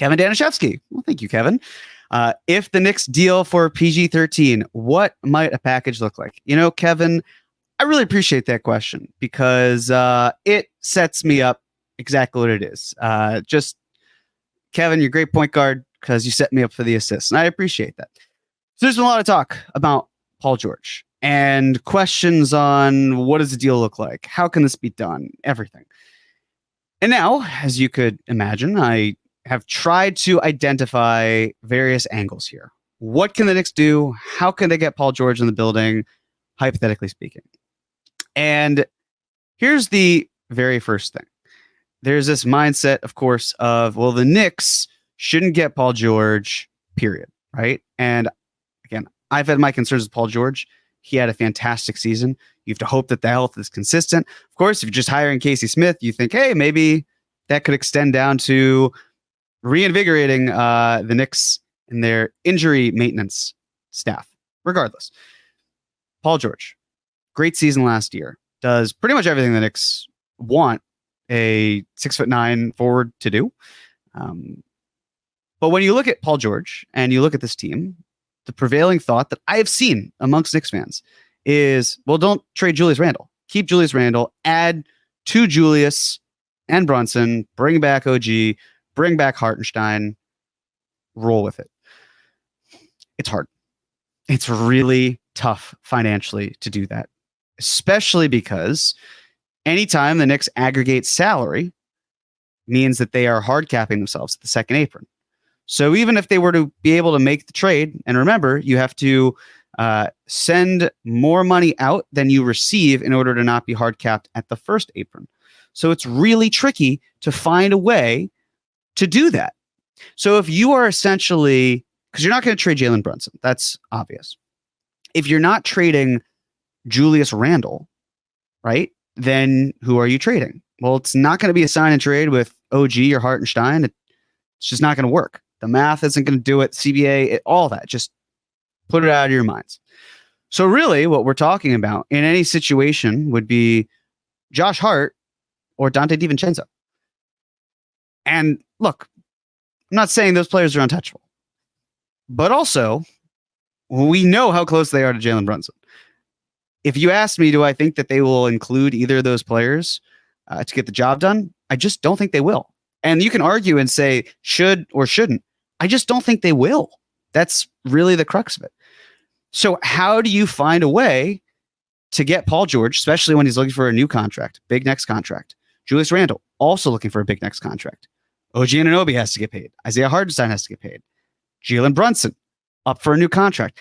Kevin Danishevsky. Well, thank you, Kevin. If the Knicks deal for PG-13, what might a package look like? You know, Kevin, I really appreciate that question because it sets me up exactly what it is. Just, Kevin, you're a great point guard because you set me up for the assists, and I appreciate that. So there's been a lot of talk about Paul George and questions on what does the deal look like? How can this be done? Everything. And now, as you could imagine, I have tried to identify various angles here. What can the Knicks do? How can they get Paul George in the building, hypothetically speaking? And here's the very first thing. There's this mindset, of course, of, well, the Knicks shouldn't get Paul George, period, right? And again, I've had my concerns with Paul George. He had a fantastic season. You have to hope that the health is consistent. Of course, if you're just hiring Casey Smith, you think, hey, maybe that could extend down to reinvigorating the Knicks and their injury maintenance staff. Regardless, Paul George, great season last year, does pretty much everything the Knicks want a 6'9" forward to do. But when you look at Paul George and you look at this team, the prevailing thought that I have seen amongst Knicks fans is, well, don't trade Julius Randle. Keep Julius Randle, add to Julius and Brunson, bring back OG, bring back Hartenstein, roll with it. It's hard. It's really tough financially to do that, especially because anytime the Knicks aggregate salary means that they are hard capping themselves at the second apron. So even if they were to be able to make the trade, and remember, you have to send more money out than you receive in order to not be hard capped at the first apron. So it's really tricky to find a way to do that. So if you are essentially, because you're not going to trade Jalen Brunson, that's obvious. If you're not trading Julius Randle, right, then who are you trading? Well, it's not going to be a sign and trade with OG or Hartenstein. It's just not going to work. The math isn't going to do it. CBA, all that. Just put it out of your minds. So really what we're talking about in any situation would be Josh Hart or Dante DiVincenzo. And look, I'm not saying those players are untouchable, but also we know how close they are to Jalen Brunson. If you ask me, do I think that they will include either of those players to get the job done? I just don't think they will. And you can argue and say should or shouldn't. I just don't think they will. That's really the crux of it. So how do you find a way to get Paul George, especially when he's looking for a new contract, big next contract? Julius Randle, also looking for a big next contract. OG Anunoby has to get paid. Isaiah Hartenstein has to get paid. Jalen Brunson, up for a new contract.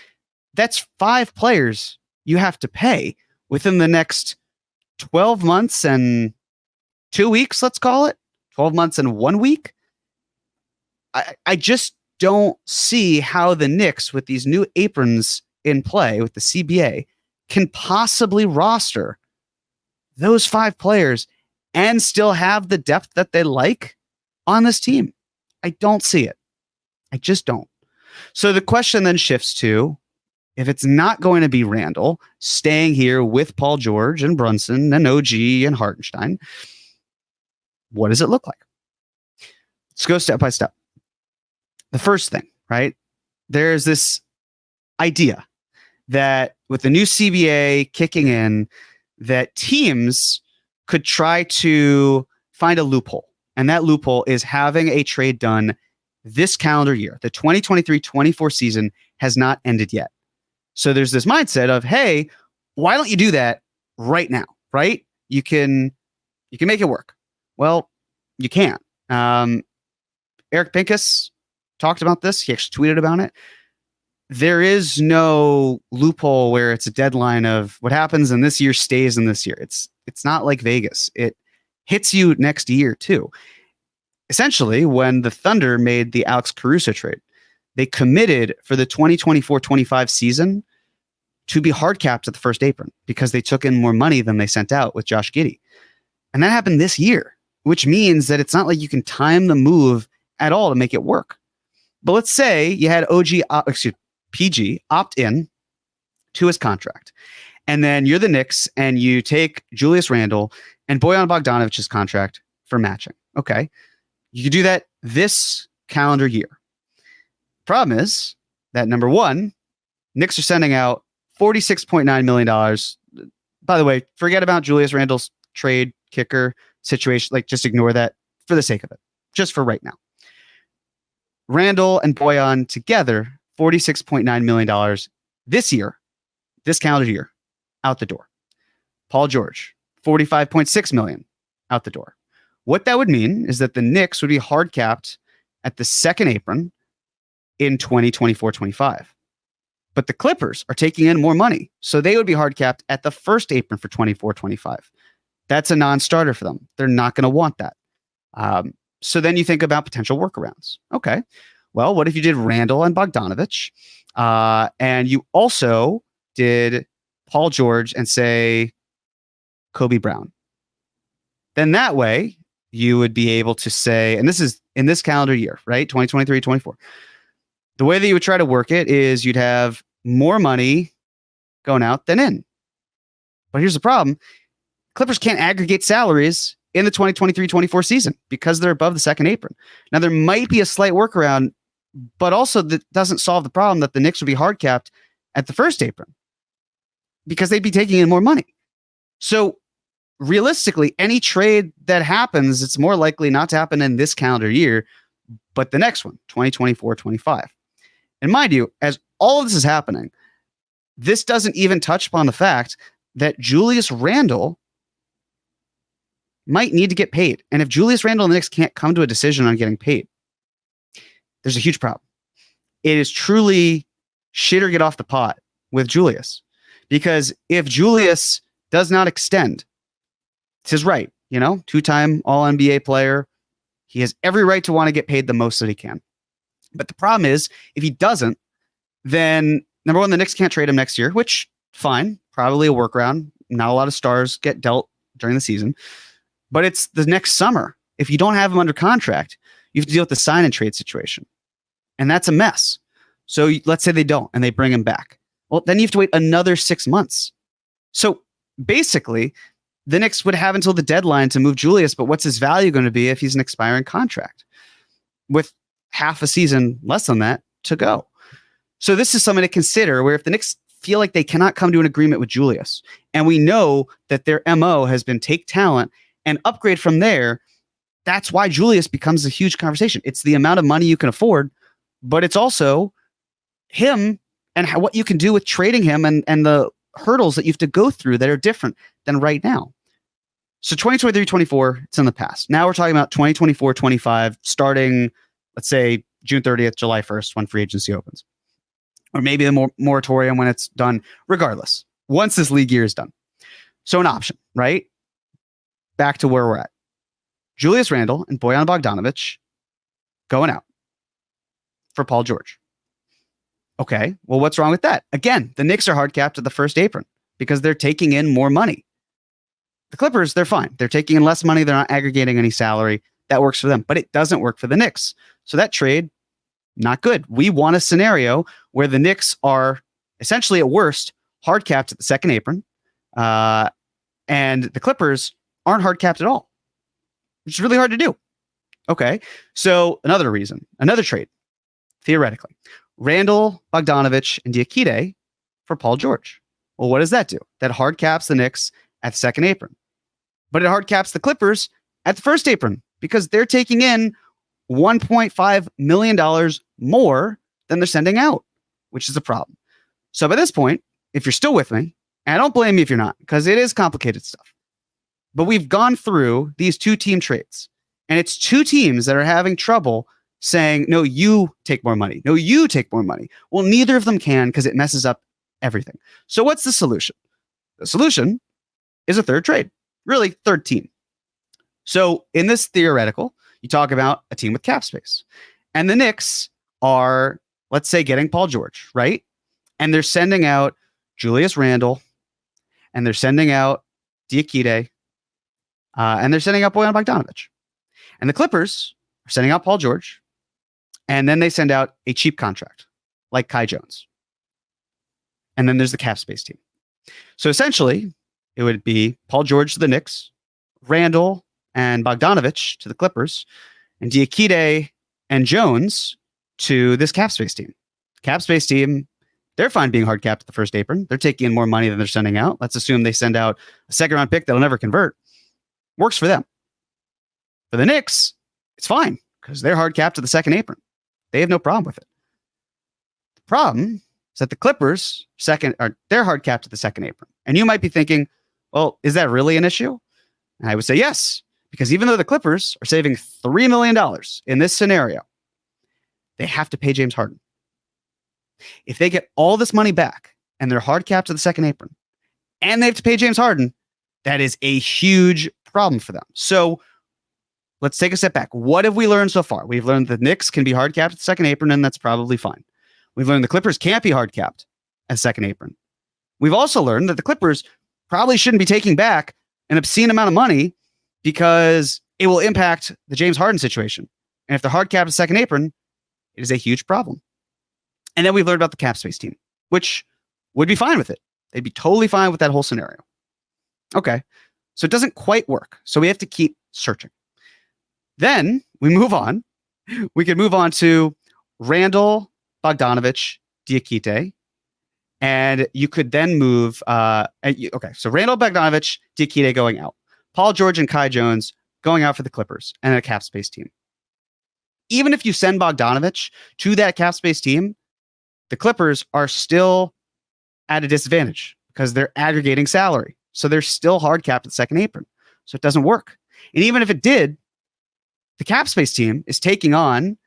That's 5 players you have to pay within the next 12 months and 2 weeks, let's call it. 12 months and 1 week. I just don't see how the Knicks, with these new aprons in play with the CBA, can possibly roster those 5 players and still have the depth that they like on this team. I don't see it. I just don't. So the question then shifts to, if it's not going to be Randle staying here with Paul George and Brunson and OG and Hartenstein, what does it look like? Let's go step by step. The first thing, right? There's this idea that with the new CBA kicking in, that teams could try to find a loophole. And that loophole is having a trade done this calendar year. The 2023-24 season has not ended yet. So there's this mindset of, hey, why don't you do that right now, right? You can make it work. Well, you can't. Eric Pincus talked about this. He actually tweeted about it. There is no loophole where it's a deadline of what happens in this year stays in this year. It's not like Vegas. It hits you next year too. Essentially, when the Thunder made the Alex Caruso trade, they committed for the 2024-25 season to be hard capped at the first apron because they took in more money than they sent out with Josh Giddey. And that happened this year, which means that it's not like you can time the move at all to make it work. But let's say you had PG opt in to his contract, and then you're the Knicks and you take Julius Randle and Bojan Bogdanovic's contract for matching. Okay. You could do that this calendar year. Problem is that number one, Knicks are sending out $46.9 million. By the way, forget about Julius Randle's trade kicker situation. Like, just ignore that for the sake of it, just for right now. Randle and Boyan together, $46.9 million this year, this calendar year, out the door. Paul George, $45.6 million out the door. What that would mean is that the Knicks would be hard capped at the second apron in 2024-25. But the Clippers are taking in more money, so they would be hard capped at the first apron for 24-25. That's a non-starter for them. They're not going to want that. So then you think about potential workarounds. Okay, well, what if you did Randle and Bogdanovich, and you also did Paul George and say Kobe Brown? Then that way you would be able to say, and this is in this calendar year, right? 2023-24. The way that you would try to work it is you'd have more money going out than in. But here's the problem. Clippers can't aggregate salaries in the 2023-24 season because they're above the second apron. Now, there might be a slight workaround, but also that doesn't solve the problem that the Knicks would be hard capped at the first apron because they'd be taking in more money. So realistically, any trade that happens, it's more likely not to happen in this calendar year, but the next one, 2024-25. And mind you, as all of this is happening, this doesn't even touch upon the fact that Julius Randle might need to get paid. And if Julius Randle and the Knicks can't come to a decision on getting paid, there's a huge problem. It is truly shit or get off the pot with Julius. Because if Julius does not extend, it's his right, two-time All-NBA player. He has every right to want to get paid the most that he can. But the problem is, if he doesn't, then number one, the Knicks can't trade him next year, which, fine, probably a workaround. Not a lot of stars get dealt during the season. But it's the next summer. If you don't have him under contract, you have to deal with the sign and trade situation. And that's a mess. So let's say they don't, and they bring him back. Well, then you have to wait another 6 months. So basically, the Knicks would have until the deadline to move Julius, but what's his value going to be if he's an expiring contract with half a season less than that to go? So this is something to consider, where if the Knicks feel like they cannot come to an agreement with Julius, and we know that their MO has been take talent and upgrade from there, that's why Julius becomes a huge conversation. It's the amount of money you can afford, but it's also him and what you can do with trading him and the hurdles that you have to go through that are different than right now. So 2023-24, it's in the past. Now we're talking about 2024-25, starting, let's say, June 30th, July 1st, when free agency opens. Or maybe a moratorium when it's done. Regardless, once this league year is done. So an option, right? Back to where we're at. Julius Randle and Boyan Bogdanovich going out for Paul George. Okay, well, what's wrong with that? Again, the Knicks are hard capped at the first apron because they're taking in more money. The Clippers, they're fine. They're taking in less money. They're not aggregating any salary. That works for them, but it doesn't work for the Knicks. So that trade, not good. We want a scenario where the Knicks are essentially at worst hard capped at the second apron, and the Clippers aren't hard capped at all, which is really hard to do. Okay, so another reason, another trade, theoretically, Randle, Bogdanovich, and Diakite for Paul George. Well, what does that do? That hard caps the Knicks at the second apron, but it hard caps the Clippers at the first apron because they're taking in $1.5 million more than they're sending out, which is a problem. So by this point, if you're still with me, and I don't blame you if you're not, because it is complicated stuff, but we've gone through these two team trades, and it's two teams that are having trouble saying, no, you take more money. No, you take more money. Well, neither of them can because it messes up everything. So what's the solution? The solution is a third trade, really third team. So in this theoretical, you talk about a team with cap space, and the Knicks are, let's say, getting Paul George, right? And they're sending out Julius Randle, and they're sending out Diakite, and they're sending out Boyan Bogdanovich. And the Clippers are sending out Paul George, and then they send out a cheap contract like Kai Jones. And then there's the cap space team. So essentially, it would be Paul George to the Knicks, Randle and Bogdanovich to the Clippers, and Diakite and Jones to this cap space team. Cap space team, they're fine being hard capped at the first apron. They're taking in more money than they're sending out. Let's assume they send out a second round pick that'll never convert. Works for them. For the Knicks, it's fine because they're hard capped to the second apron. They have no problem with it. The problem is that the Clippers they're hard capped to the second apron. And you might be thinking, well, is that really an issue? And I would say yes, because even though the Clippers are saving $3 million in this scenario, they have to pay James Harden. If they get all this money back and they're hard capped to the second apron and they have to pay James Harden, that is a huge problem for them. So let's take a step back. What have we learned so far? We've learned the Knicks can be hard capped at the second apron, and that's probably fine. We've learned the Clippers can't be hard capped at second apron. We've also learned that the Clippers probably shouldn't be taking back an obscene amount of money because it will impact the James Harden situation. And if they're hard capped at second apron, it is a huge problem. And then we've learned about the cap space team, which would be fine with it. They'd be totally fine with that whole scenario. Okay, so it doesn't quite work. So we have to keep searching. Then we move on. We can move on to Randle, Bogdanovich, Diakite. And you could then move. Okay, so Randle, Bogdanovich, Diakite going out. Paul George and Kai Jones going out for the Clippers and a cap space team. Even if you send Bogdanovich to that cap space team, the Clippers are still at a disadvantage because they're aggregating salary. So they're still hard capped at second apron. So it doesn't work. And even if it did, the cap space team is taking on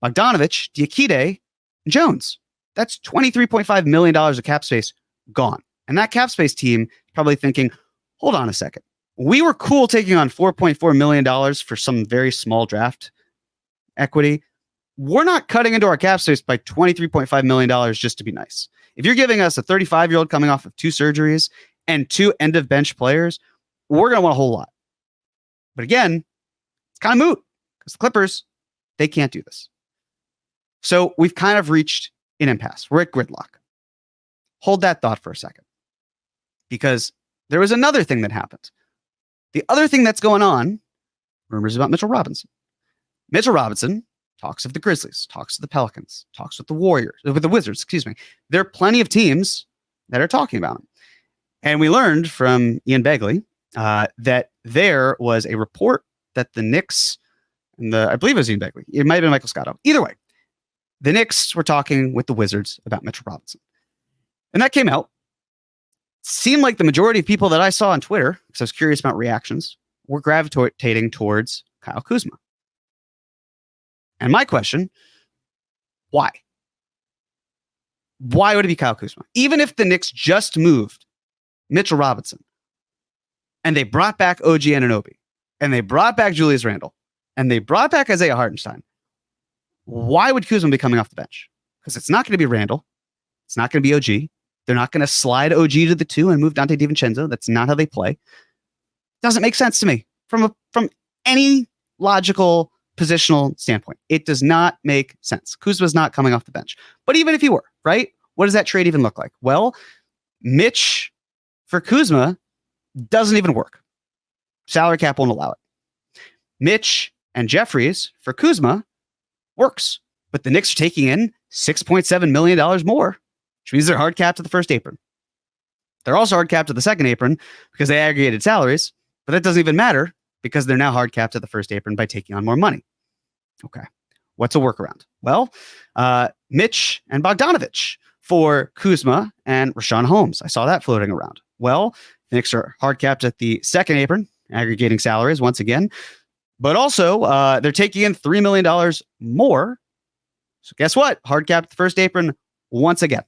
Bogdanovich, Diakite, and Jones. That's $23.5 million of cap space gone. And that cap space team is probably thinking, hold on a second. We were cool taking on $4.4 million for some very small draft equity. We're not cutting into our cap space by $23.5 million just to be nice. If you're giving us a 35-year-old coming off of 2 surgeries and 2 end-of-bench players, we're going to want a whole lot. But again, it's kind of moot because the Clippers, they can't do this. So we've kind of reached an impasse. We're at gridlock. Hold that thought for a second, because there was another thing that happened. The other thing that's going on, rumors about Mitchell Robinson. Mitchell Robinson talks of the Grizzlies, talks to the Pelicans, talks with the Wizards, excuse me. There are plenty of teams that are talking about him. And we learned from Ian Begley that there was a report that the Knicks, and I believe it was Ian Begley, it might have been Michael Scotto. Either way, the Knicks were talking with the Wizards about Mitchell Robinson. And that came out. Seemed like the majority of people that I saw on Twitter, because I was curious about reactions, were gravitating towards Kyle Kuzma. And my question, why? Why would it be Kyle Kuzma? Even if the Knicks just moved Mitchell Robinson and they brought back OG Anunoby and they brought back Julius Randle and they brought back Isaiah Hartenstein, why would Kuzma be coming off the bench? Because it's not going to be Randle. It's not going to be OG. They're not going to slide OG to the 2 and move Dante DiVincenzo. That's not how they play. Doesn't make sense to me from any logical positional standpoint. It does not make sense. Kuzma's not coming off the bench. But even if he were, right? What does that trade even look like? Well, Mitch for Kuzma doesn't even work. Salary cap won't allow it. Mitch and Jeffries for Kuzma works. But the Knicks are taking in $6.7 million more, which means they're hard capped to the first apron. They're also hard capped to the second apron because they aggregated salaries, but that doesn't even matter because they're now hard capped to the first apron by taking on more money. Okay. What's a workaround? Well, Mitch and Bogdanovich for Kuzma and Rashawn Holmes. I saw that floating around. Well, the Knicks are hard capped at the second apron, aggregating salaries once again, but also they're taking in $3 million more. So guess what? Hard capped at the first apron once again.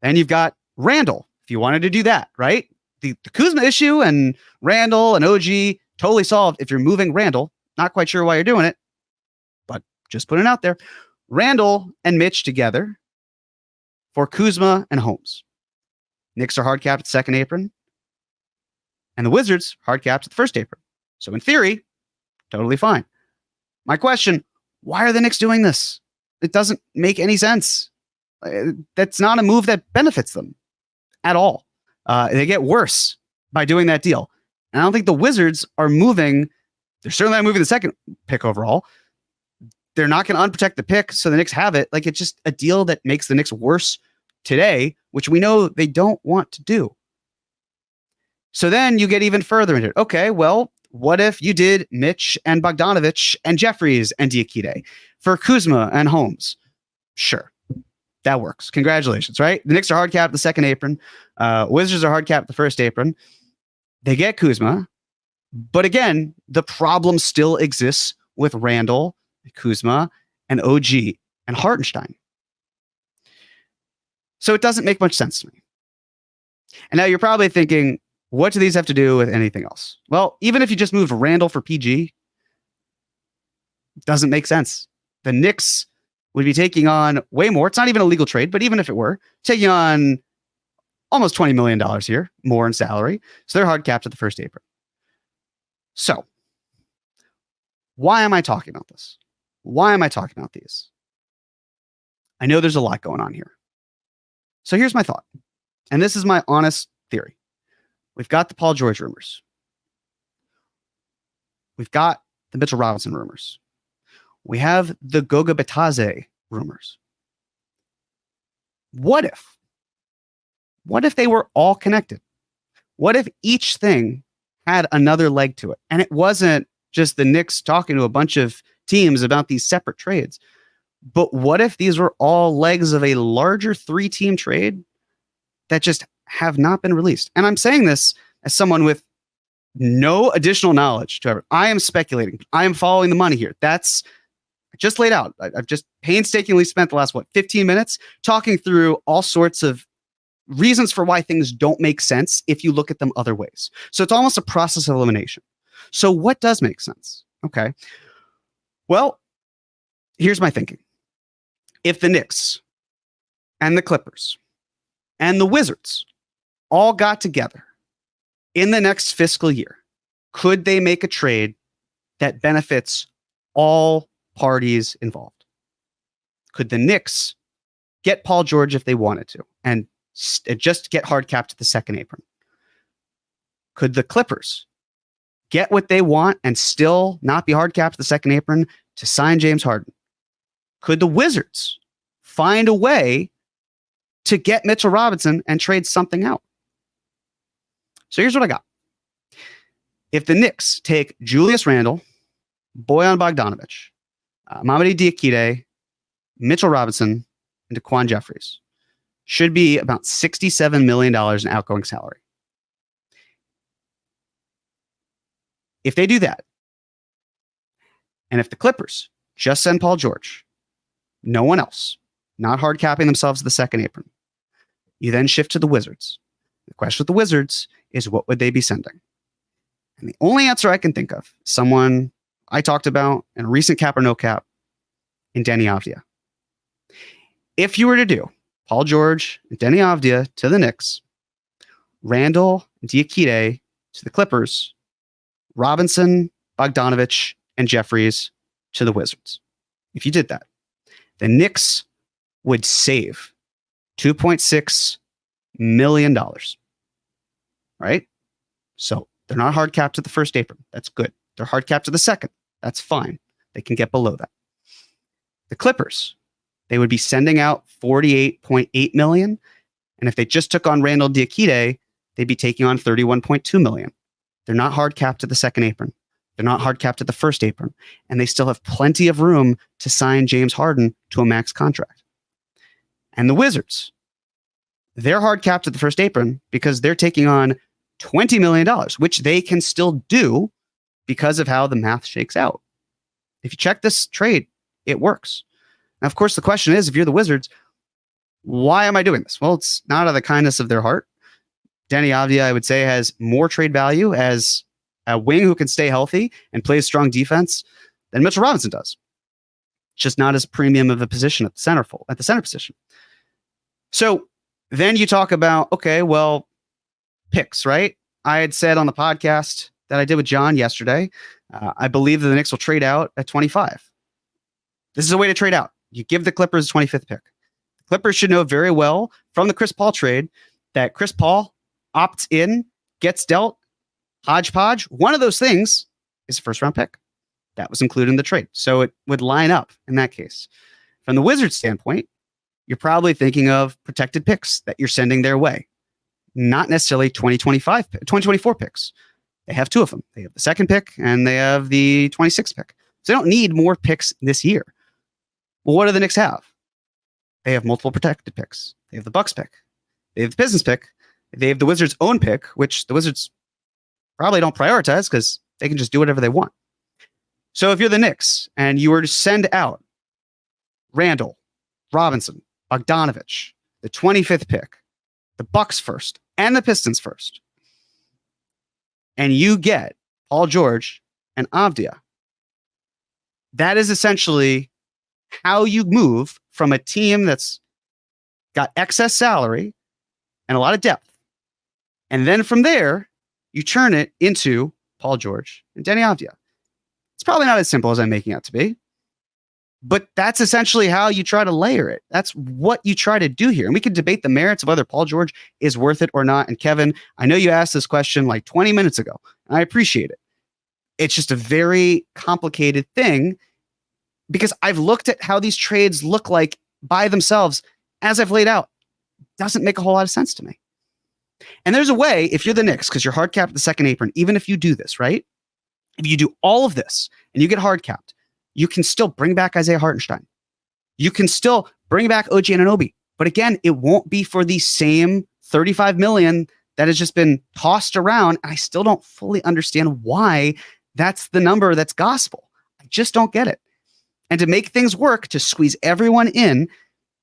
And you've got Randle, if you wanted to do that, right? The Kuzma issue and Randle and OG totally solved if you're moving Randle. Not quite sure why you're doing it, but just putting it out there. Randle and Mitch together for Kuzma and Holmes. Knicks are hard capped at the second apron, and the Wizards hard capped at the first apron. So in theory, totally fine. My question, why are the Knicks doing this? It doesn't make any sense. That's not a move that benefits them at all. They get worse by doing that deal. And I don't think the Wizards are moving. They're certainly not moving the second pick overall. they're not going to unprotect the pick, so the Knicks have it. Like, it's just a deal that makes the Knicks worse today, which we know they don't want to do. So then you get even further into it. Okay, well, what if you did Mitch and Bogdanovich and Jeffries and Diakite for Kuzma and Holmes? Sure, that works. Congratulations, right? The Knicks are hard capped the second apron. Wizards are hard capped the first apron. They get Kuzma. But again, the problem still exists with Randle, Kuzma, and OG and Hartenstein. So it doesn't make much sense to me. And now you're probably thinking, what do these have to do with anything else? Well, even if you just moved Randle for PG, it doesn't make sense. The Knicks would be taking on way more. It's not even a legal trade, but even if it were, taking on almost $20 million here, more in salary. So they're hard capped at the first apron. So why am I talking about this? Why am I talking about these? I know there's a lot going on here. So here's my thought. And this is my honest theory. We've got the Paul George rumors. We've got the Mitchell Robinson rumors. We have the Goga Bitadze rumors. What if they were all connected? What if each thing had another leg to it? And it wasn't just the Knicks talking to a bunch of teams about these separate trades. But what if these were all legs of a larger 3-team trade that just have not been released? And I'm saying this as someone with no additional knowledge to ever. I am speculating. I am following the money here. That's just laid out. I've just painstakingly spent the last, 15 minutes talking through all sorts of reasons for why things don't make sense if you look at them other ways. So it's almost a process of elimination. So what does make sense? Okay. Well, here's my thinking. If the Knicks and the Clippers and the Wizards all got together in the next fiscal year, could they make a trade that benefits all parties involved? Could the Knicks get Paul George if they wanted to and just get hard capped to the second apron? Could the Clippers get what they want and still not be hard capped to the second apron to sign James Harden? Could the Wizards find a way to get Mitchell Robinson and trade something out? So here's what I got. If the Knicks take Julius Randle, Bojan Bogdanovich, Mamadi Diakite, Mitchell Robinson, and Daquan Jeffries, should be about $67 million in outgoing salary. If they do that, and if the Clippers just send Paul George, no one else, not hard capping themselves to the second apron, you then shift to the Wizards. The question with the Wizards is, what would they be sending? And the only answer I can think of, someone I talked about in a recent cap or no cap, in Deni Avdija. If you were to do Paul George and Deni Avdija to the Knicks, Randle and Diakite to the Clippers, Robinson, Bogdanovich, and Jeffries to the Wizards. If you did that, the Knicks would save $2.6 million. Right? So they're not hard capped to the first apron. That's good. They're hard capped to the second. That's fine. They can get below that. The Clippers, they would be sending out $48.8 million. And if they just took on Randle Diakite, they'd be taking on $31.2 million. They're not hard capped to the second apron. They're not hard capped to the first apron. And they still have plenty of room to sign James Harden to a max contract. And the Wizards, they're hard capped at the first apron because they're taking on $20 million, which they can still do because of how the math shakes out. If you check this trade, it works. Now, of course, the question is, if you're the Wizards, why am I doing this? Well, it's not out of the kindness of their heart. Deni Avdija, I would say, has more trade value as a wing who can stay healthy and plays strong defense than Mitchell Robinson does. It's just not as premium of a position at the center position. So then you talk about, okay, well, picks, right? I had said on the podcast that I did with John yesterday, I believe that the Knicks will trade out at 25. This is a way to trade out. You give the Clippers a 25th pick. The Clippers should know very well from the Chris Paul trade that Chris Paul opts in, gets dealt, hodgepodge. One of those things is a first round pick. That was included in the trade. So it would line up in that case. From the Wizards standpoint, you're probably thinking of protected picks that you're sending their way, not necessarily 2024 picks. They have two of them. They have the second pick and they have the 26th pick. So they don't need more picks this year. Well, what do the Knicks have? They have multiple protected picks. They have the Bucks pick. They have the Pistons pick. They have the Wizards' own pick, which the Wizards probably don't prioritize because they can just do whatever they want. So if you're the Knicks and you were to send out Randle, Robinson, Bogdanovich, the 25th pick, the Bucks first, and the Pistons first, and you get Paul George and Avdia, that is essentially how you move from a team that's got excess salary and a lot of depth. And then from there, you turn it into Paul George and Denny Avdia. It's probably not as simple as I'm making it out to be, but that's essentially how you try to layer it. That's what you try to do here. And we could debate the merits of whether Paul George is worth it or not. And Kevin, I know you asked this question like 20 minutes ago, and I appreciate it. It's just a very complicated thing because I've looked at how these trades look like by themselves as I've laid out. Doesn't make a whole lot of sense to me. And there's a way, if you're the Knicks, because you're hard capped at the second apron, even if you do this, right? If you do all of this and you get hard capped, you can still bring back Isaiah Hartenstein. You can still bring back OG Anunoby. But again, it won't be for the same $35 million that has just been tossed around. I still don't fully understand why that's the number that's gospel. I just don't get it. And to make things work, to squeeze everyone in,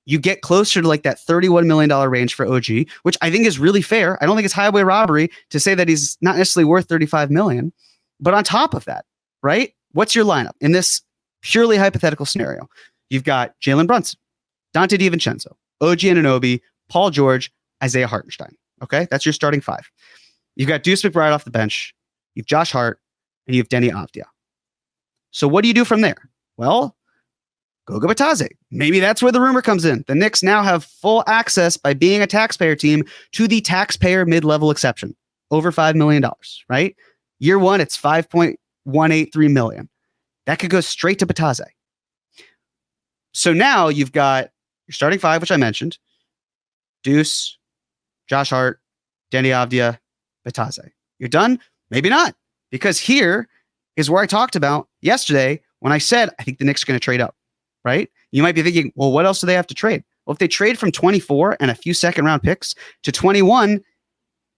you get closer to like that $31 million range for OG, which I think is really fair. I don't think it's highway robbery to say that he's not necessarily worth $35 million. But on top of that, right? What's your lineup in this purely hypothetical scenario? You've got Jalen Brunson, Dante DiVincenzo, OG Anunoby, Paul George, Isaiah Hartenstein. Okay, that's your starting five. You've got Deuce McBride off the bench. You've Josh Hart, and you have Denny Avdia. So what do you do from there? Well, Goga Bitadze. Maybe that's where the rumor comes in. The Knicks now have full access by being a taxpayer team to the taxpayer mid-level exception, over $5 million, right? Year one, it's $5.183 million. That could go straight to Bitadze. So now you've got your starting five, which I mentioned: Deuce, Josh Hart, Denny Avdia, Bitadze. You're done? Maybe not, because here is where I talked about yesterday when I said I think the Knicks are going to trade up, right? You might be thinking, well, what else do they have to trade? Well, if they trade from 24 and a few second-round picks to 21,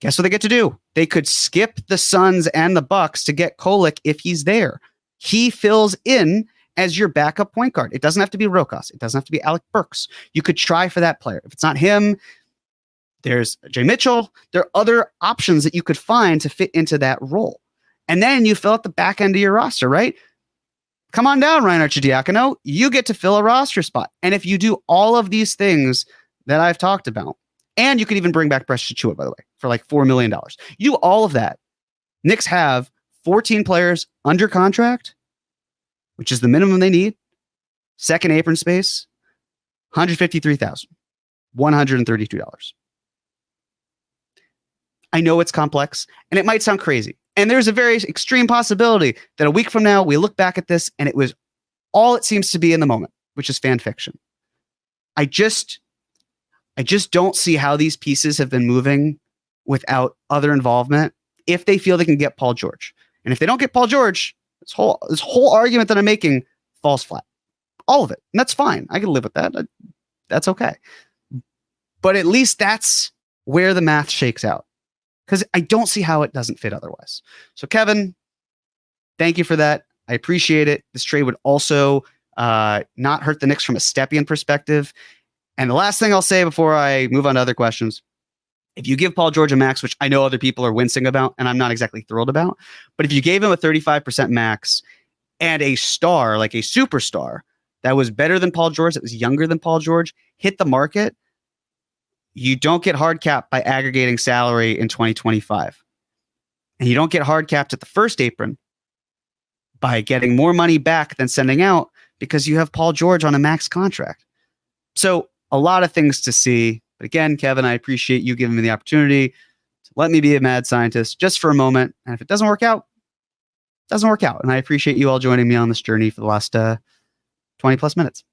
guess what they get to do? They could skip the Suns and the Bucks to get Kolek if he's there. He fills in as your backup point guard. It doesn't have to be Rokas. It doesn't have to be Alec Burks. You could try for that player. If it's not him, there's Jay Mitchell. There are other options that you could find to fit into that role. And then you fill out the back end of your roster, right? Come on down, Ryan Arcidiacono. You get to fill a roster spot. And if you do all of these things that I've talked about, and you could even bring back Precious Achiuwa, by the way, for like $4 million. You do all of that. Knicks have 14 players under contract, which is the minimum they need. Second apron space, $153,132. I know it's complex, and it might sound crazy. And there's a very extreme possibility that a week from now, we look back at this, and it was all it seems to be in the moment, which is fan fiction. I just don't see how these pieces have been moving without other involvement if they feel they can get Paul George. And if they don't get Paul George, this whole argument that I'm making falls flat. All of it. And that's fine. I can live with that. That's okay. But at least that's where the math shakes out. Because I don't see how it doesn't fit otherwise. So Kevin, thank you for that. I appreciate it. This trade would also not hurt the Knicks from a Stepien perspective. And the last thing I'll say before I move on to other questions, if you give Paul George a max, which I know other people are wincing about, and I'm not exactly thrilled about, but if you gave him a 35% max and a star, like a superstar, that was better than Paul George, that was younger than Paul George, hit the market, you don't get hard capped by aggregating salary in 2025. And you don't get hard capped at the first apron by getting more money back than sending out because you have Paul George on a max contract. So a lot of things to see. But again, Kevin, I appreciate you giving me the opportunity to let me be a mad scientist just for a moment. And if it doesn't work out, doesn't work out. And I appreciate you all joining me on this journey for the last 20 plus minutes.